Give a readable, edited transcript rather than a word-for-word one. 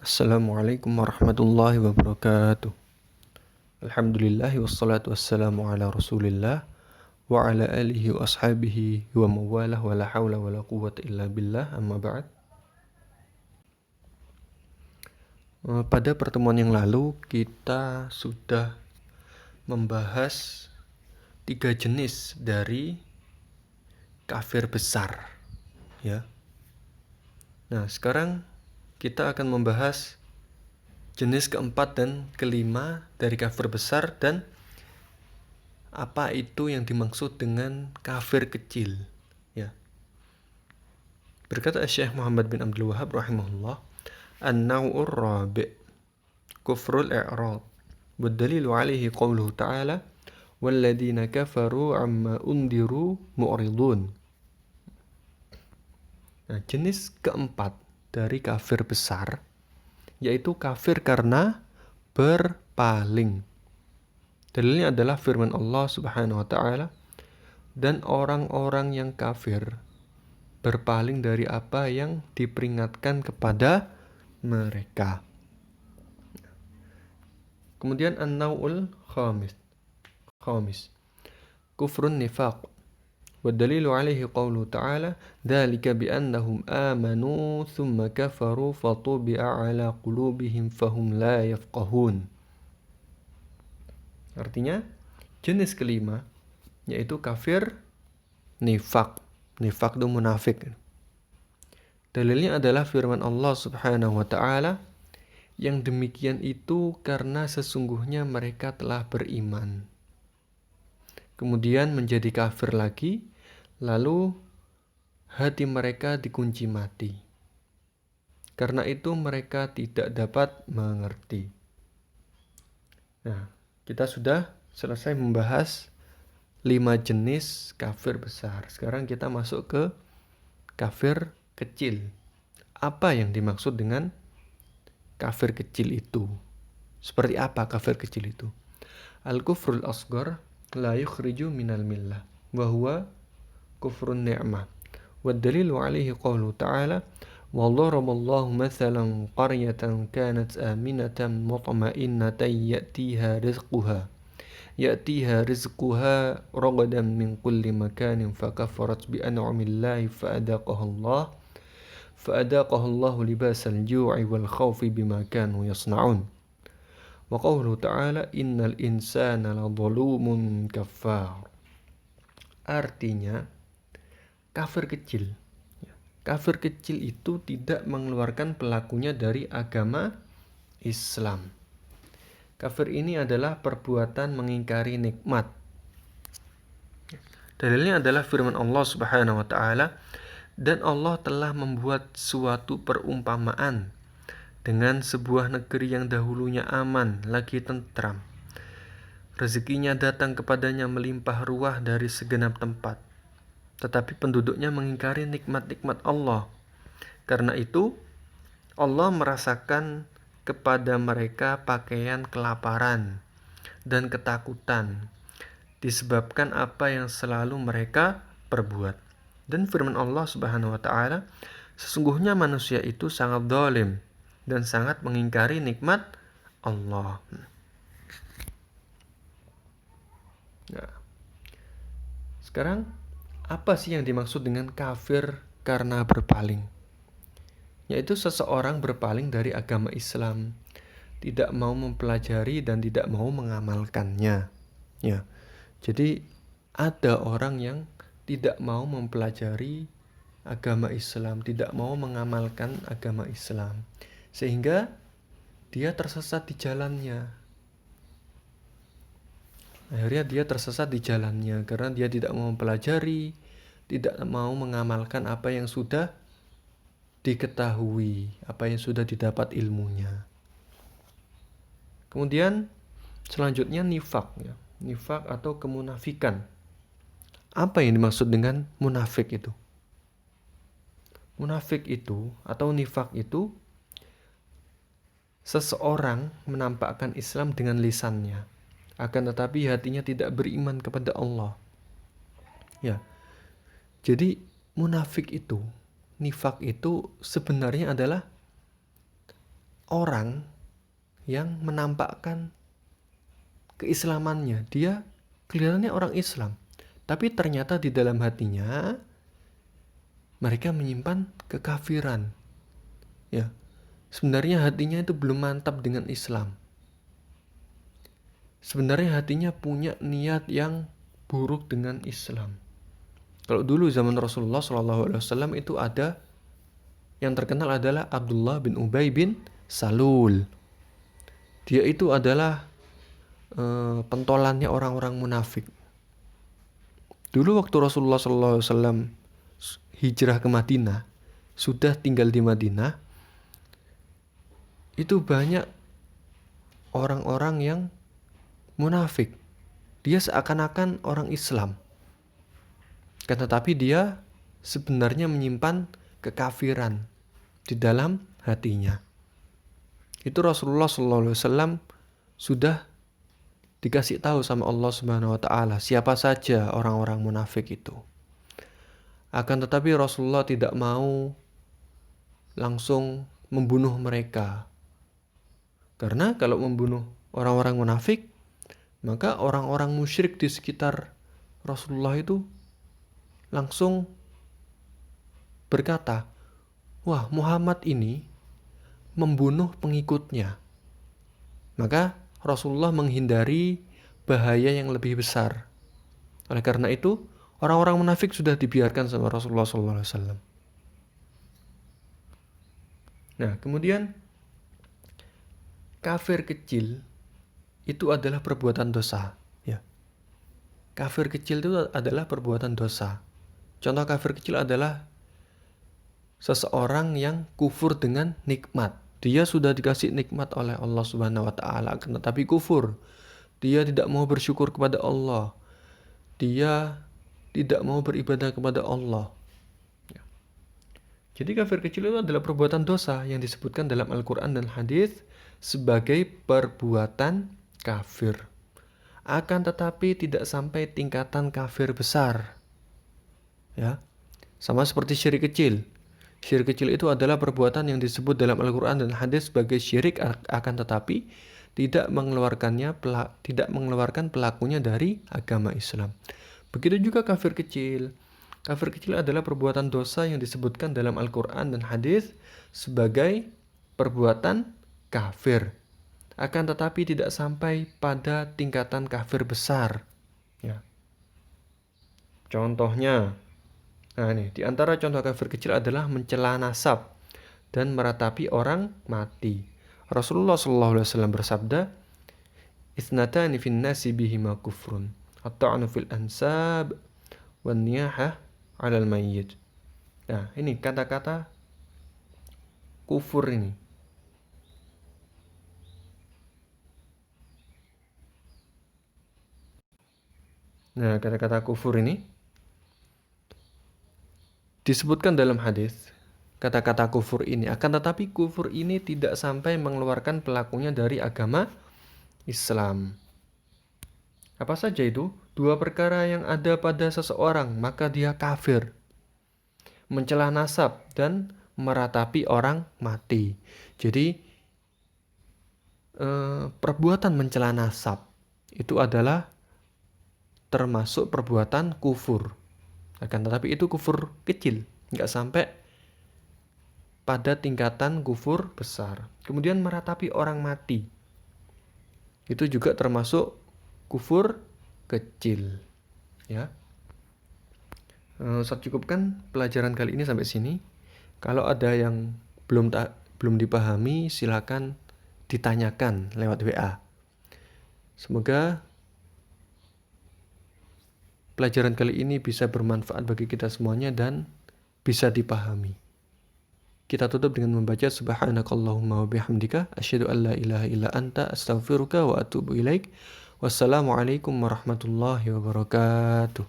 Assalamualaikum warahmatullahi wabarakatuh. Alhamdulillahi wassalatu wassalamu ala rasulillah wa ala alihi wa ashabihi wa mawalah wa la hawla wa la quwwata illa billah amma ba'd. Pada pertemuan yang lalu kita sudah membahas 3 jenis dari kafir besar, ya. Nah, sekarang kita akan membahas jenis keempat dan kelima dari kafir besar dan apa itu yang dimaksud dengan kafir kecil, ya. Berkata Syekh Muhammad bin Abdul Wahhab rahimahullah, an-naw'ur rabi' kufrul i'rad wa dalilu alaihi qawluhu ta'ala walladzina kafaru amma undiru mu'ridun. Nah, jenis keempat dari kafir besar yaitu kafir karena berpaling. Dalilnya adalah firman Allah Subhanahu wa taala, dan orang-orang yang kafir berpaling dari apa yang diperingatkan kepada mereka. Kemudian an-naw'ul khamis kufrun nifaq wa dalilu alaihi qawluhu ta'ala dzalika bi annahum amanu thumma kafaru fatubi'a ala qulubihim fahum la yafqahun. Artinya jenis kelima yaitu kafir nifaq. Nifaq itu munafik. Dalilnya adalah firman Allah Subhanahu wa taala, yang demikian itu karena sesungguhnya mereka telah beriman, kemudian menjadi kafir lagi, lalu hati mereka dikunci mati. Karena itu mereka tidak dapat mengerti. Nah, kita sudah selesai membahas 5 jenis kafir besar. Sekarang kita masuk ke kafir kecil. Apa yang dimaksud dengan kafir kecil itu? Seperti apa kafir kecil itu? Al-kufrul asghar la yukhriju minal millah wa huwa kufrun ni'mah. Wa dalilu alaihi qawluhu ta'ala wa daraballahu mathalan qaryatan kanat aminatan mutma'innatan ya'tiha rizquha ragadan min kulli makanin fakafarat bi an'amillahi fa'adaqaha Allahu libasal ju'i wal khawfi bima kanu yasna'un. Wa qawluhu ta'ala innal insana ladzalumun kaffar. Artinya kafir kecil. Kafir kecil itu tidak mengeluarkan pelakunya dari agama Islam. Kafir ini adalah perbuatan mengingkari nikmat. Dalilnya adalah firman Allah Subhanahu wa taala, dan Allah telah membuat suatu perumpamaan dengan sebuah negeri yang dahulunya aman lagi tentram. Rezekinya datang kepadanya melimpah ruah dari segenap tempat, tetapi penduduknya mengingkari nikmat-nikmat Allah. Karena itu Allah merasakan kepada mereka pakaian kelaparan dan ketakutan disebabkan apa yang selalu mereka perbuat. Dan firman Allah Subhanahu wa taala, sesungguhnya manusia itu sangat zalim dan sangat mengingkari nikmat Allah. Nah, sekarang apa sih yang dimaksud dengan kafir karena berpaling? Yaitu seseorang berpaling dari agama Islam, tidak mau mempelajari dan tidak mau mengamalkannya. Ya. Jadi ada orang yang tidak mau mempelajari agama Islam, tidak mau mengamalkan agama Islam, sehingga dia tersesat di jalannya. Akhirnya dia tersesat di jalannya karena dia tidak mau mempelajari, tidak mau mengamalkan apa yang sudah diketahui, apa yang sudah didapat ilmunya. Kemudian selanjutnya nifak, ya. Nifak atau kemunafikan. Apa yang dimaksud dengan munafik itu? Munafik itu atau nifak itu seseorang menampakkan Islam dengan lisannya, akan tetapi hatinya tidak beriman kepada Allah. Ya. Jadi munafik itu, nifak itu sebenarnya adalah orang yang menampakkan keislamannya. Dia kelihatannya orang Islam, tapi ternyata di dalam hatinya mereka menyimpan kekafiran. Ya, sebenarnya hatinya itu belum mantap dengan Islam. Sebenarnya hatinya punya niat yang buruk dengan Islam. Kalau dulu zaman Rasulullah SAW itu ada yang terkenal adalah Abdullah bin Ubay bin Salul. Dia itu adalah pentolannya orang-orang munafik. Dulu waktu Rasulullah SAW hijrah ke Madinah, sudah tinggal di Madinah, itu banyak orang-orang yang munafik. Dia seakan-akan orang Islam, tetapi dia sebenarnya menyimpan kekafiran di dalam hatinya. Itu Rasulullah SAW sudah dikasih tahu sama Allah Subhanahu wa taala siapa saja orang-orang munafik itu. Akan tetapi Rasulullah tidak mau langsung membunuh mereka. Karena kalau membunuh orang-orang munafik, maka orang-orang musyrik di sekitar Rasulullah itu langsung berkata, wah, Muhammad ini membunuh pengikutnya. Maka Rasulullah menghindari bahaya yang lebih besar. Oleh karena itu, orang-orang munafik sudah dibiarkan sama Rasulullah SAW. Nah, kemudian kafir kecil itu adalah perbuatan dosa. Ya. Kafir kecil itu adalah perbuatan dosa. Contoh kafir kecil adalah seseorang yang kufur dengan nikmat. Dia sudah dikasih nikmat oleh Allah Subhanahu wa taala, tetapi kufur. Dia tidak mau bersyukur kepada Allah. Dia tidak mau beribadah kepada Allah. Ya. Jadi kafir kecil itu adalah perbuatan dosa yang disebutkan dalam Al-Quran dan hadis sebagai perbuatan kafir. Akan tetapi tidak sampai tingkatan kafir besar. Ya. Sama seperti syirik kecil. Syirik kecil itu adalah perbuatan yang disebut dalam Al-Quran dan hadis sebagai syirik, akan tetapi tidak mengeluarkan pelakunya dari agama Islam. Begitu juga kafir kecil. Kafir kecil adalah perbuatan dosa yang disebutkan dalam Al-Quran dan hadis sebagai perbuatan kafir. Akan tetapi tidak sampai pada tingkatan kafir besar. Ya. Contohnya, di antara contoh kafir kecil adalah mencela nasab dan meratapi orang mati. Rasulullah SAW bersabda, "Itsnatani fin nasi bihima kufrun, at-ta'nu fil ansab wan niyahah 'alal mayyit." Nah, ini kata-kata kufur ini. Nah, kata-kata kufur ini disebutkan dalam hadis. Kata-kata kufur ini, akan tetapi kufur ini tidak sampai mengeluarkan pelakunya dari agama Islam. Apa saja itu? Dua perkara yang ada pada seseorang, maka dia kafir. Mencela nasab dan meratapi orang mati. Jadi perbuatan mencela nasab itu adalah termasuk perbuatan kufur. Akan tetapi itu kufur kecil, nggak sampai pada tingkatan kufur besar. Kemudian meratapi orang mati, itu juga termasuk kufur kecil. Ya, saya cukupkan pelajaran kali ini sampai sini. Kalau ada yang belum dipahami, silakan ditanyakan lewat WA. Semoga pelajaran kali ini bisa bermanfaat bagi kita semuanya dan bisa dipahami. Kita tutup dengan membaca subhanakallahumma wa bihamdika asyhadu an la ilaha illa anta astaghfiruka wa atubu ilaik. Wassalamualaikum warahmatullahi wabarakatuh.